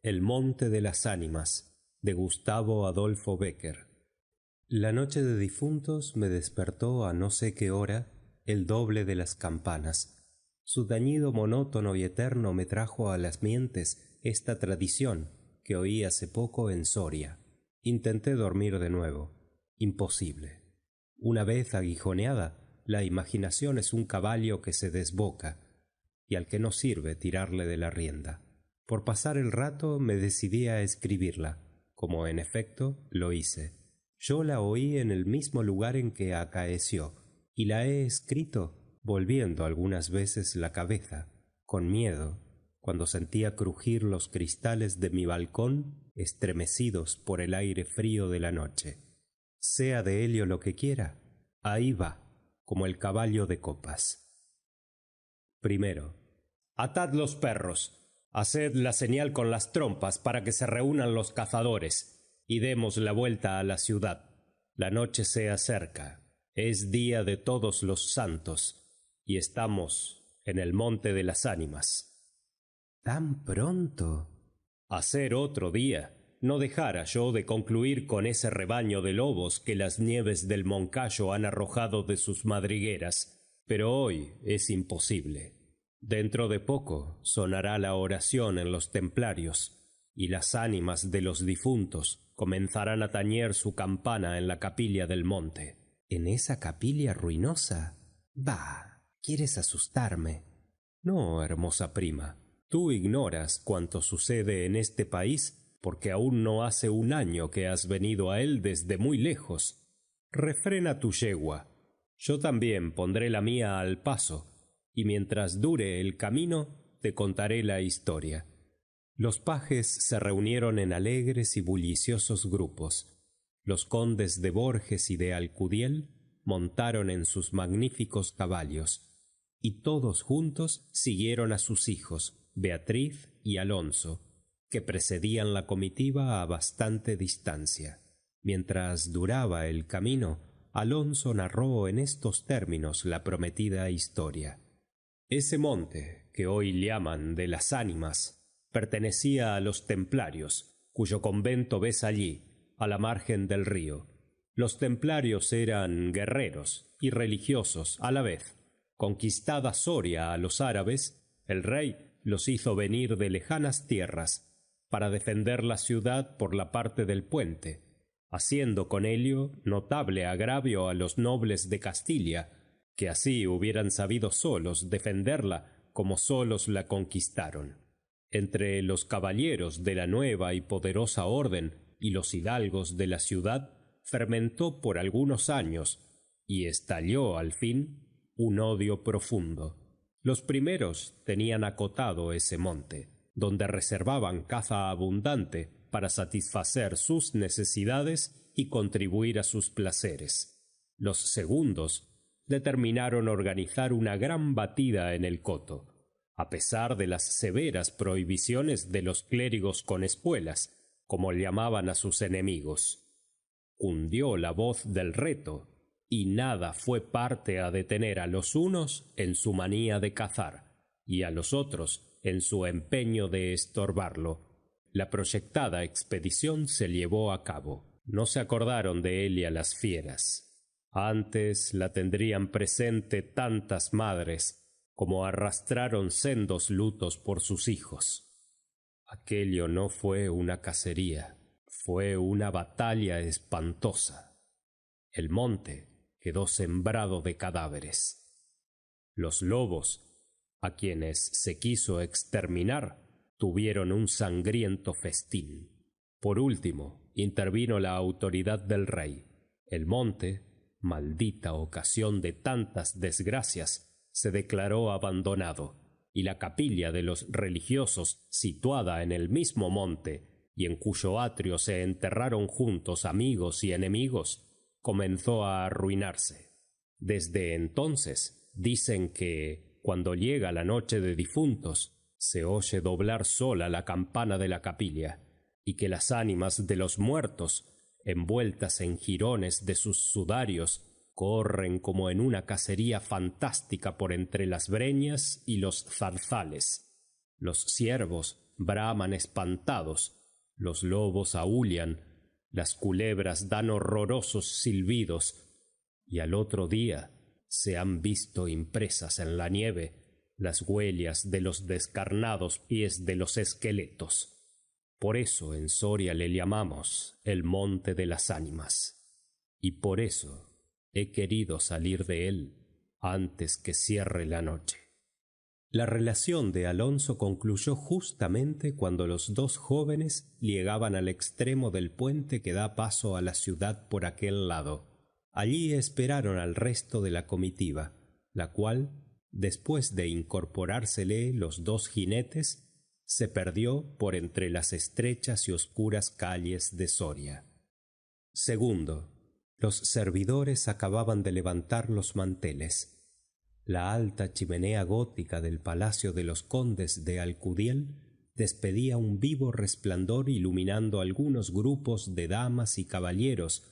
El monte de las ánimas, de Gustavo Adolfo Bécquer. La noche de difuntos me despertó a no sé qué hora el doble de las campanas. Su tañido monótono y eterno me trajo a las mientes esta tradición que oí hace poco en Soria. Intenté dormir de nuevo. Imposible. Una vez aguijoneada, la imaginación es un caballo que se desboca y al que no sirve tirarle de la rienda. Por pasar el rato me decidí a escribirla, como en efecto lo hice. Yo la oí en el mismo lugar en que acaeció, y la he escrito volviendo algunas veces la cabeza, con miedo, cuando sentía crujir los cristales de mi balcón estremecidos por el aire frío de la noche. Sea de Helio lo que quiera, ahí va, como el caballo de copas. Primero. Atad los perros. Haced la señal con las trompas para que se reúnan los cazadores y demos la vuelta a la ciudad. La noche se acerca. Es día de todos los santos y estamos en el monte de las ánimas. ¿Tan pronto? A ser otro día. No dejara yo de concluir con ese rebaño de lobos que las nieves del Moncayo han arrojado de sus madrigueras, pero hoy es imposible. Dentro de poco sonará la oración en los templarios, y las ánimas de los difuntos comenzarán a tañer su campana en la capilla del monte. ¿En esa capilla ruinosa? Bah, ¿quieres asustarme? No, hermosa prima. Tú ignoras cuanto sucede en este país porque aún no hace un año que has venido a él desde muy lejos. Refrena tu yegua. Yo también pondré la mía al paso, y mientras dure el camino te contaré la historia. Los pajes se reunieron en alegres y bulliciosos grupos. Los condes de Borges y de Alcudiel montaron en sus magníficos caballos, y todos juntos siguieron a sus hijos, Beatriz y Alonso, que precedían la comitiva a bastante distancia. Mientras duraba el camino, Alonso narró en estos términos la prometida historia. Ese monte, que hoy llaman de las ánimas, pertenecía a los templarios, cuyo convento ves allí, a la margen del río. Los templarios eran guerreros y religiosos a la vez. Conquistada Soria a los árabes, el rey los hizo venir de lejanas tierras para defender la ciudad por la parte del puente, haciendo con ello notable agravio a los nobles de Castilla, que así hubieran sabido solos defenderla como solos la conquistaron. Entre los caballeros de la nueva y poderosa orden y los hidalgos de la ciudad fermentó por algunos años y estalló al fin un odio profundo. Los primeros tenían acotado ese monte, donde reservaban caza abundante para satisfacer sus necesidades y contribuir a sus placeres. Los segundos determinaron organizar una gran batida en el coto, a pesar de las severas prohibiciones de los clérigos con espuelas, como llamaban a sus enemigos. Cundió la voz del reto, y nada fue parte a detener a los unos en su manía de cazar, y a los otros en su empeño de estorbarlo. La proyectada expedición se llevó a cabo. No se acordaron de Elia las fieras. Antes la tendrían presente tantas madres como arrastraron sendos lutos por sus hijos. Aquello no fue una cacería, fue una batalla espantosa. El monte quedó sembrado de cadáveres. Los lobos, a quienes se quiso exterminar, tuvieron un sangriento festín. Por último, intervino la autoridad del rey. El monte, maldita ocasión de tantas desgracias, se declaró abandonado, y la capilla de los religiosos, situada en el mismo monte, y en cuyo atrio se enterraron juntos amigos y enemigos, comenzó a arruinarse. Desde entonces dicen que, cuando llega la noche de difuntos, se oye doblar sola la campana de la capilla, y que las ánimas de los muertos, envueltas en jirones de sus sudarios, corren como en una cacería fantástica por entre las breñas y los zarzales. Los ciervos braman espantados, los lobos aúllan, las culebras dan horrorosos silbidos, y al otro día se han visto impresas en la nieve las huellas de los descarnados pies de los esqueletos. Por eso en Soria le llamamos el Monte de las Ánimas, y por eso he querido salir de él antes que cierre la noche. La relación de Alonso concluyó justamente cuando los dos jóvenes llegaban al extremo del puente que da paso a la ciudad por aquel lado. Allí esperaron al resto de la comitiva, la cual, después de incorporársele los dos jinetes, se perdió por entre las estrechas y oscuras calles de Soria. Segundo, los servidores acababan de levantar los manteles. La alta chimenea gótica del palacio de los condes de Alcudiel despedía un vivo resplandor iluminando algunos grupos de damas y caballeros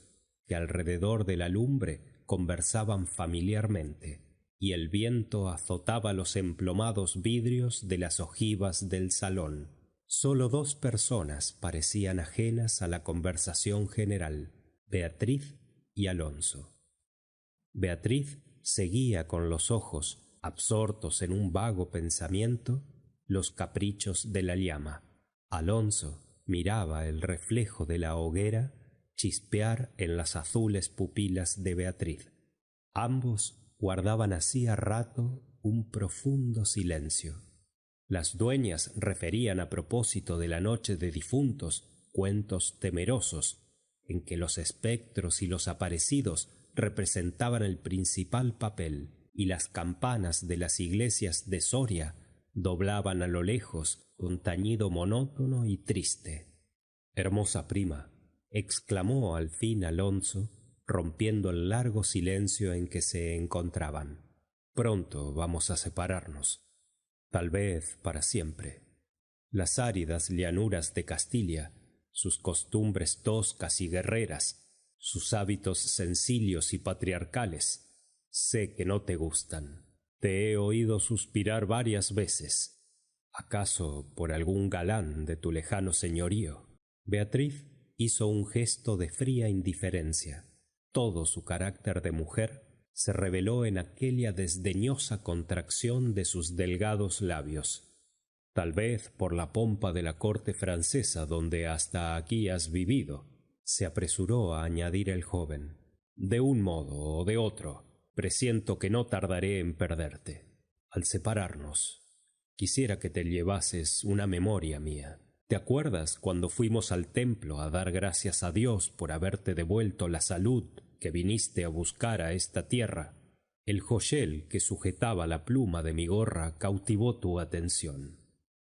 que alrededor de la lumbre conversaban familiarmente, y el viento azotaba los emplomados vidrios de las ojivas del salón. Solo dos personas parecían ajenas a la conversación general: Beatriz y Alonso. Beatriz seguía con los ojos, absortos en un vago pensamiento, los caprichos de la llama. Alonso miraba el reflejo de la hoguera chispear en las azules pupilas de Beatriz. Ambos guardaban hacía rato un profundo silencio. Las dueñas referían a propósito de la noche de difuntos cuentos temerosos, en que los espectros y los aparecidos representaban el principal papel, y las campanas de las iglesias de Soria doblaban a lo lejos un tañido monótono y triste. «Hermosa prima», exclamó al fin Alonso, rompiendo el largo silencio en que se encontraban. «Pronto vamos a separarnos, tal vez para siempre. Las áridas llanuras de Castilla, sus costumbres toscas y guerreras, sus hábitos sencillos y patriarcales, sé que no te gustan. Te he oído suspirar varias veces, acaso por algún galán de tu lejano señorío». Beatriz hizo un gesto de fría indiferencia. Todo su carácter de mujer se reveló en aquella desdeñosa contracción de sus delgados labios. «Tal vez por la pompa de la corte francesa donde hasta aquí has vivido», se apresuró a añadir el joven. «De un modo o de otro, presiento que no tardaré en perderte. Al separarnos, quisiera que te llevases una memoria mía. ¿Te acuerdas cuando fuimos al templo a dar gracias a Dios por haberte devuelto la salud que viniste a buscar a esta tierra? El joyel que sujetaba la pluma de mi gorra cautivó tu atención.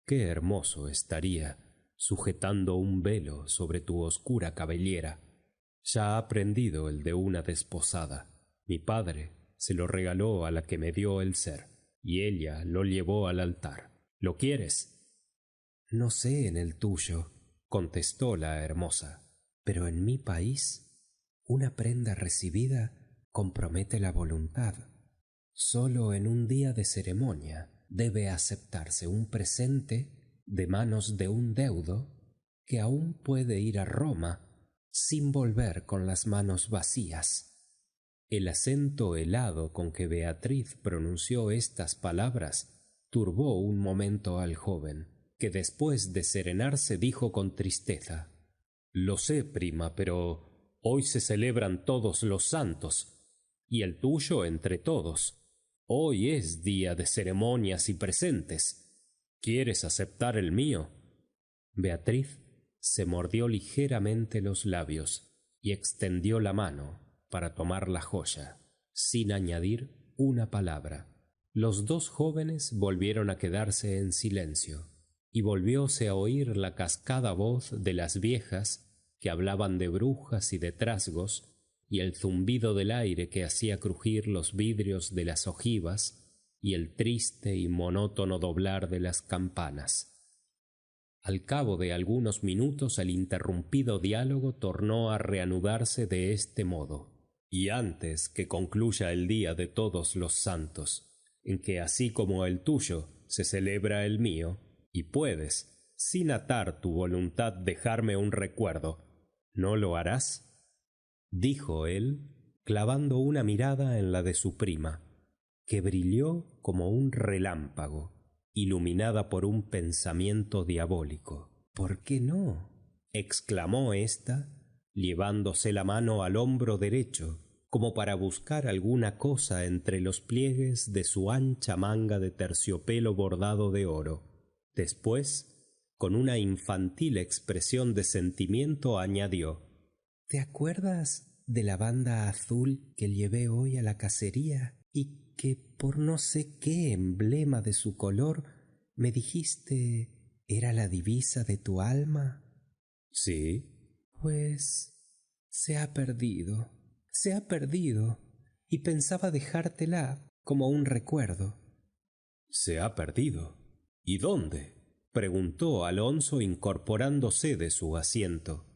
Qué hermoso estaría sujetando un velo sobre tu oscura cabellera. Ya ha prendido el de una desposada. Mi padre se lo regaló a la que me dio el ser, y ella lo llevó al altar. ¿Lo quieres?» «No sé en el tuyo», contestó la hermosa, «pero en mi país una prenda recibida compromete la voluntad. Solo en un día de ceremonia debe aceptarse un presente de manos de un deudo que aún puede ir a Roma sin volver con las manos vacías». El acento helado con que Beatriz pronunció estas palabras turbó un momento al joven, que después de serenarse dijo con tristeza: «Lo sé, prima, pero hoy se celebran todos los santos, y el tuyo entre todos. Hoy es día de ceremonias y presentes. ¿Quieres aceptar el mío?» Beatriz se mordió ligeramente los labios y extendió la mano para tomar la joya, sin añadir una palabra. Los dos jóvenes volvieron a quedarse en silencio, y volvióse a oír la cascada voz de las viejas que hablaban de brujas y de trasgos, y el zumbido del aire que hacía crujir los vidrios de las ojivas, y el triste y monótono doblar de las campanas. Al cabo de algunos minutos el interrumpido diálogo tornó a reanudarse de este modo: «Y antes que concluya el día de todos los santos, en que así como el tuyo se celebra el mío, y puedes, sin atar tu voluntad, dejarme un recuerdo. ¿No lo harás?», dijo él, clavando una mirada en la de su prima, que brilló como un relámpago, iluminada por un pensamiento diabólico. «¿Por qué no?», exclamó ésta, llevándose la mano al hombro derecho, como para buscar alguna cosa entre los pliegues de su ancha manga de terciopelo bordado de oro. Después, con una infantil expresión de sentimiento, añadió: «¿Te acuerdas de la banda azul que llevé hoy a la cacería y que, por no sé qué emblema de su color, me dijiste era la divisa de tu alma?» «Sí». «Pues se ha perdido, y pensaba dejártela como un recuerdo». «¿Se ha perdido? ¿Y dónde?», preguntó Alonso, incorporándose de su asiento,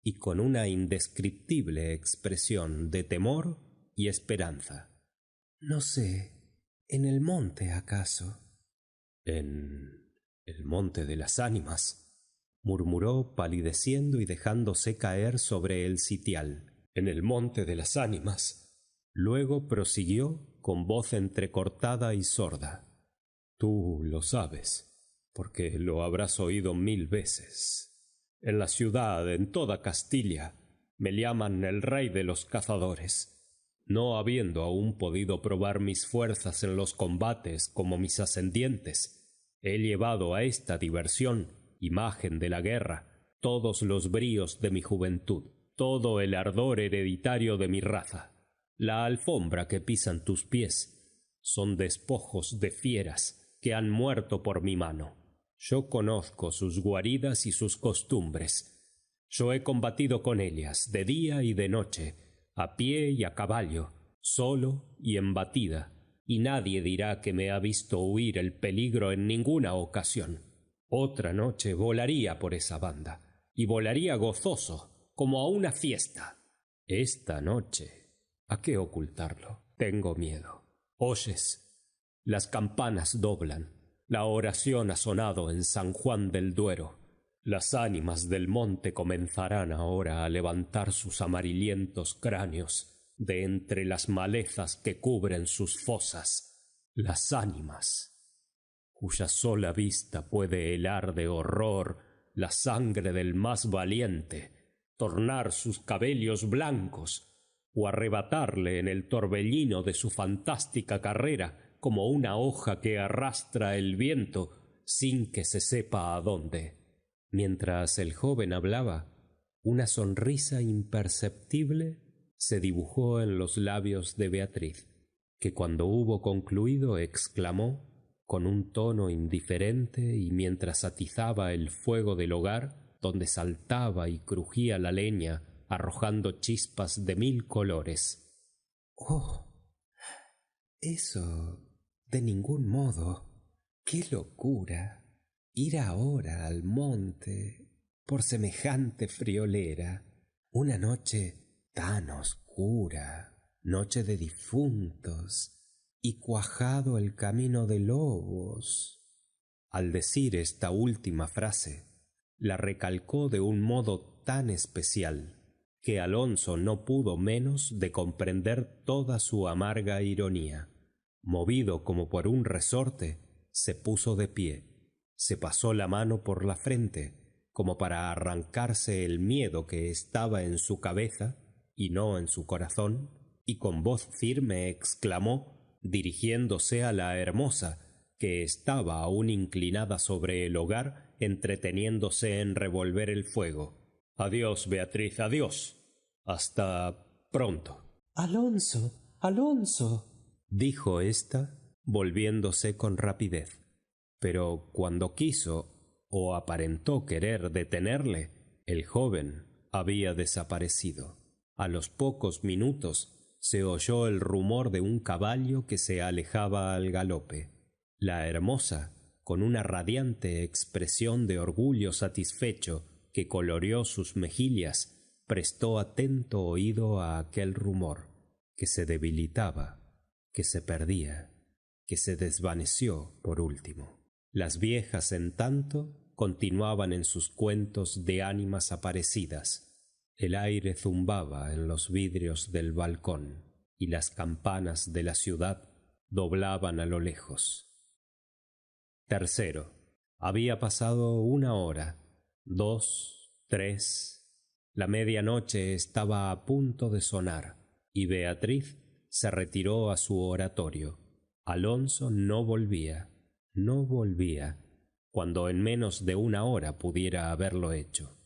y con una indescriptible expresión de temor y esperanza. «No sé, en el monte, ¿acaso?». «¿En el monte de las ánimas?», murmuró palideciendo y dejándose caer sobre el sitial. «En el monte de las ánimas». Luego prosiguió con voz entrecortada y sorda: «Tú lo sabes, porque lo habrás oído 1000 veces. En la ciudad, en toda Castilla, me llaman el rey de los cazadores. No habiendo aún podido probar mis fuerzas en los combates como mis ascendientes, he llevado a esta diversión, imagen de la guerra, todos los bríos de mi juventud, todo el ardor hereditario de mi raza. La alfombra que pisan tus pies son despojos de fieras que han muerto por mi mano. Yo conozco sus guaridas y sus costumbres. Yo he combatido con ellas de día y de noche, a pie y a caballo, solo y en batida, y nadie dirá que me ha visto huir el peligro en ninguna ocasión. Otra noche volaría por esa banda, y volaría gozoso, como a una fiesta. Esta noche, ¿a qué ocultarlo? Tengo miedo. ¿Oyes? Las campanas doblan. La oración ha sonado en San Juan del Duero. Las ánimas del monte comenzarán ahora a levantar sus amarilllentos cráneos de entre las malezas que cubren sus fosas. Las ánimas, cuya sola vista puede helar de horror la sangre del más valiente, tornar sus cabellos blancos, o arrebatarle en el torbellino de su fantástica carrera como una hoja que arrastra el viento sin que se sepa a dónde». Mientras el joven hablaba, una sonrisa imperceptible se dibujó en los labios de Beatriz, que cuando hubo concluido exclamó con un tono indiferente y mientras atizaba el fuego del hogar, donde saltaba y crujía la leña arrojando chispas de 1000 colores: «Oh, eso de ningún modo. ¡Qué locura! Ir ahora al monte por semejante friolera. Una noche tan oscura, noche de difuntos, y cuajado el camino de lobos». Al decir esta última frase, la recalcó de un modo tan especial que Alonso no pudo menos de comprender toda su amarga ironía. Movido como por un resorte, se puso de pie, se pasó la mano por la frente, como para arrancarse el miedo que estaba en su cabeza y no en su corazón, y con voz firme exclamó, dirigiéndose a la hermosa, que estaba aún inclinada sobre el hogar, entreteniéndose en revolver el fuego: «Adiós, Beatriz, adiós. Hasta pronto». «Alonso, Alonso», dijo ésta, volviéndose con rapidez. Pero cuando quiso o aparentó querer detenerle, el joven había desaparecido. A los pocos minutos se oyó el rumor de un caballo que se alejaba al galope. La hermosa, con una radiante expresión de orgullo satisfecho que coloreó sus mejillas, prestó atento oído a aquel rumor, que se debilitaba, que se perdía, que se desvaneció por último. Las viejas, en tanto, continuaban en sus cuentos de ánimas aparecidas. El aire zumbaba en los vidrios del balcón y las campanas de la ciudad doblaban a lo lejos. Tercero. Había pasado 1 hora, 2, 3. La medianoche estaba a punto de sonar y Beatriz se retiró a su oratorio. Alonso no volvía, cuando en menos de 1 hora pudiera haberlo hecho.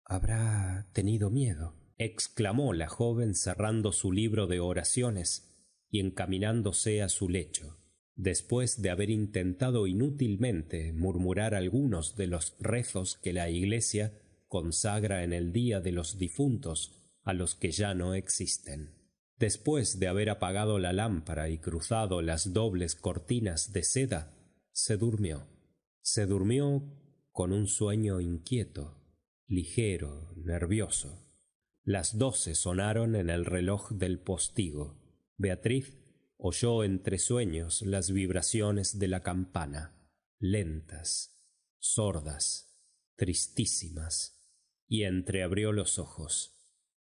«Habrá tenido miedo», exclamó la joven cerrando su libro de oraciones y encaminándose a su lecho, después de haber intentado inútilmente murmurar algunos de los rezos que la Iglesia consagra en el día de los difuntos a los que ya no existen. Después de haber apagado la lámpara y cruzado las dobles cortinas de seda, se durmió. Se durmió con un sueño inquieto, ligero, nervioso. Las 12 sonaron en el reloj del postigo. Beatriz oyó entre sueños las vibraciones de la campana, lentas, sordas, tristísimas, y entreabrió los ojos.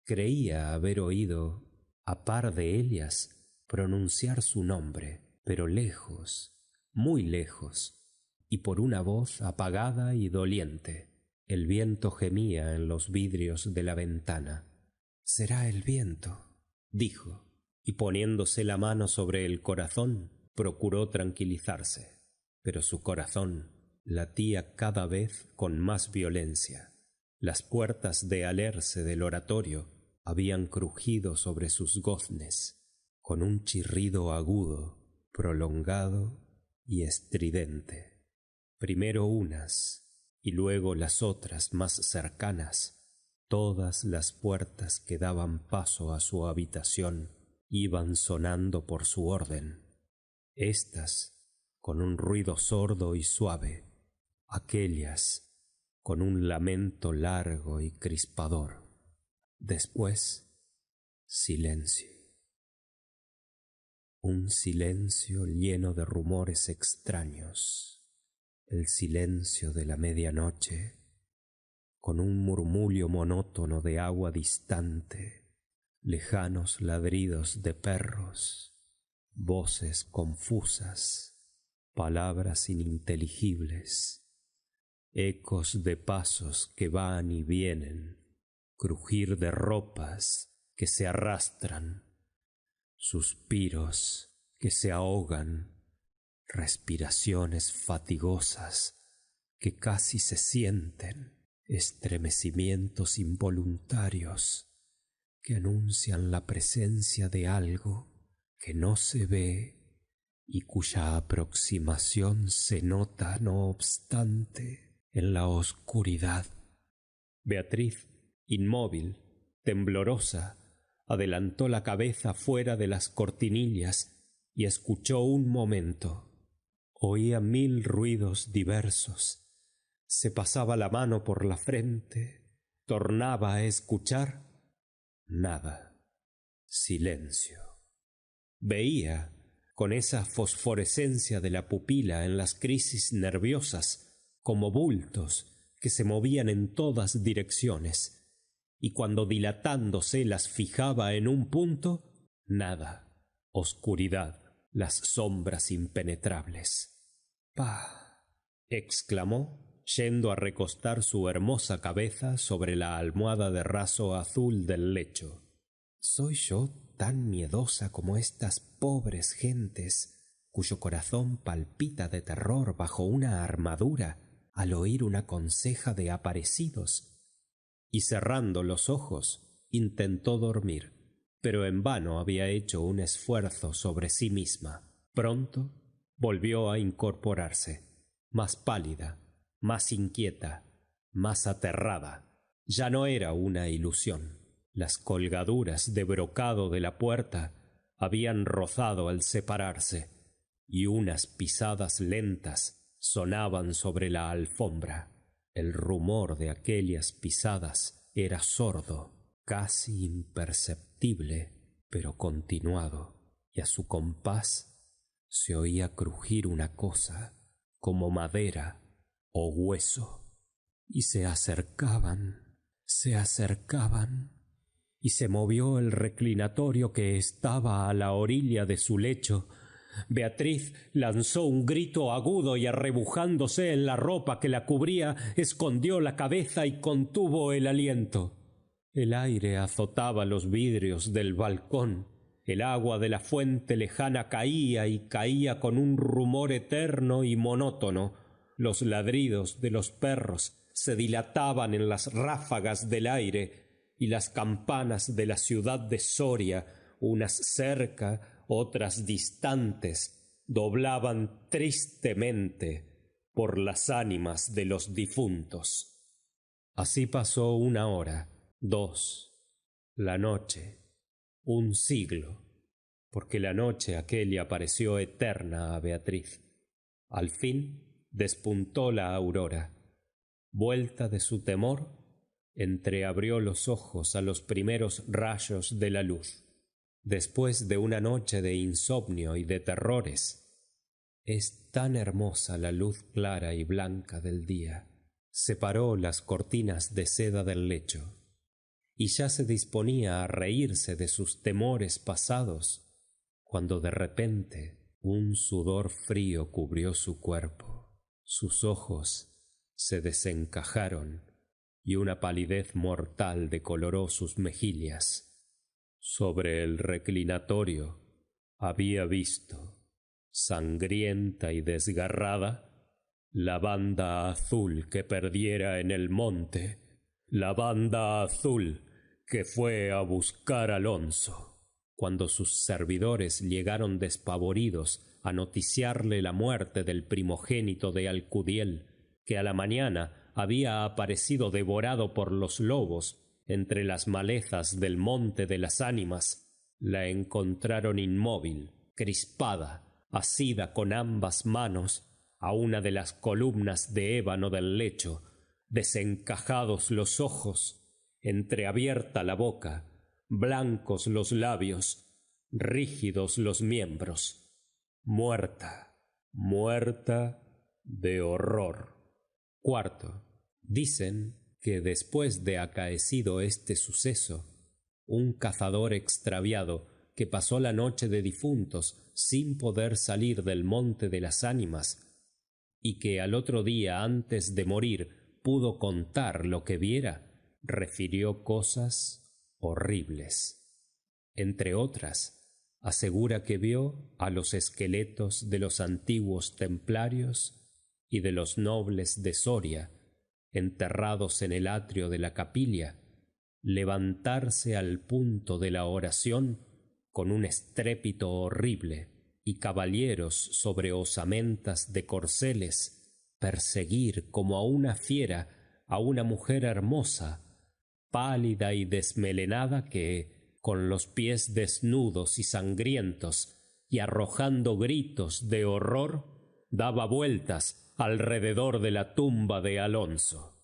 Creía haber oído a par de ellas pronunciar su nombre, pero lejos, muy lejos, y por una voz apagada y doliente. El viento gemía en los vidrios de la ventana. «Será el viento», dijo, y poniéndose la mano sobre el corazón, procuró tranquilizarse. Pero su corazón latía cada vez con más violencia. Las puertas de alerce del oratorio habían crujido sobre sus goznes, con un chirrido agudo, prolongado y estridente. Primero unas, y luego las otras más cercanas. Todas las puertas que daban paso a su habitación iban sonando por su orden. Estas con un ruido sordo y suave, aquellas con un lamento largo y crispador. Después, silencio. Un silencio lleno de rumores extraños. El silencio de la medianoche, con un murmullo monótono de agua distante, lejanos ladridos de perros, voces confusas, palabras ininteligibles, ecos de pasos que van y vienen, crujir de ropas que se arrastran, suspiros que se ahogan, respiraciones fatigosas que casi se sienten, estremecimientos involuntarios que anuncian la presencia de algo que no se ve y cuya aproximación se nota, no obstante, en la oscuridad. Beatriz, inmóvil, temblorosa, adelantó la cabeza fuera de las cortinillas y escuchó un momento. Oía 1000 ruidos diversos. Se pasaba la mano por la frente, tornaba a escuchar. Nada. Silencio. Veía, con esa fosforescencia de la pupila en las crisis nerviosas, como bultos que se movían en todas direcciones, y cuando dilatándose las fijaba en un punto, nada. Oscuridad, las sombras impenetrables. «¡Pah!», exclamó, yendo a recostar su hermosa cabeza sobre la almohada de raso azul del lecho. «¿Soy yo tan miedosa como estas pobres gentes cuyo corazón palpita de terror bajo una armadura al oír una conseja de aparecidos?» Y cerrando los ojos, intentó dormir, pero en vano había hecho un esfuerzo sobre sí misma. Pronto volvió a incorporarse, más pálida, más inquieta, más aterrada. Ya no era una ilusión. Las colgaduras de brocado de la puerta habían rozado al separarse, y unas pisadas lentas sonaban sobre la alfombra. El rumor de aquellas pisadas era sordo, casi imperceptible, pero continuado, y a su compás se oía crujir una cosa como madera o hueso. Y se acercaban, y se movió el reclinatorio que estaba a la orilla de su lecho. Beatriz lanzó un grito agudo y, arrebujándose en la ropa que la cubría, escondió la cabeza y contuvo el aliento. El aire azotaba los vidrios del balcón. El agua de la fuente lejana caía y caía con un rumor eterno y monótono. Los ladridos de los perros se dilataban en las ráfagas del aire, y las campanas de la ciudad de Soria, unas cerca, otras distantes, doblaban tristemente por las ánimas de los difuntos. Así pasó 1 hora, 2, la noche, 1 siglo, porque la noche aquella pareció eterna a Beatriz. Al fin despuntó la aurora. Vuelta de su temor, entreabrió los ojos a los primeros rayos de la luz. Después de una noche de insomnio y de terrores, es tan hermosa la luz clara y blanca del día. Separó las cortinas de seda del lecho, y ya se disponía a reírse de sus temores pasados, cuando de repente un sudor frío cubrió su cuerpo. Sus ojos se desencajaron y una palidez mortal decoloró sus mejillas. Sobre el reclinatorio había visto, sangrienta y desgarrada, la banda azul que perdiera en el monte, la banda azul que fue a buscar a Alonso. Cuando sus servidores llegaron despavoridos a noticiarle la muerte del primogénito de Alcudiel, que a la mañana había aparecido devorado por los lobos entre las malezas del monte de las ánimas, la encontraron inmóvil, crispada, asida con ambas manos a una de las columnas de ébano del lecho, desencajados los ojos, entreabierta la boca, blancos los labios, rígidos los miembros, muerta, muerta de horror. Cuarto, dicen que después de acaecido este suceso, un cazador extraviado que pasó la noche de difuntos sin poder salir del monte de las ánimas, y que al otro día antes de morir pudo contar lo que viera, refirió cosas horribles. Entre otras, asegura que vio a los esqueletos de los antiguos templarios y de los nobles de Soria, enterrados en el atrio de la capilla, levantarse al punto de la oración con un estrépito horrible, y caballeros sobre osamentas de corceles perseguir como a una fiera a una mujer hermosa, pálida y desmelenada, que, con los pies desnudos y sangrientos y arrojando gritos de horror, daba vueltas alrededor de la tumba de Alonso.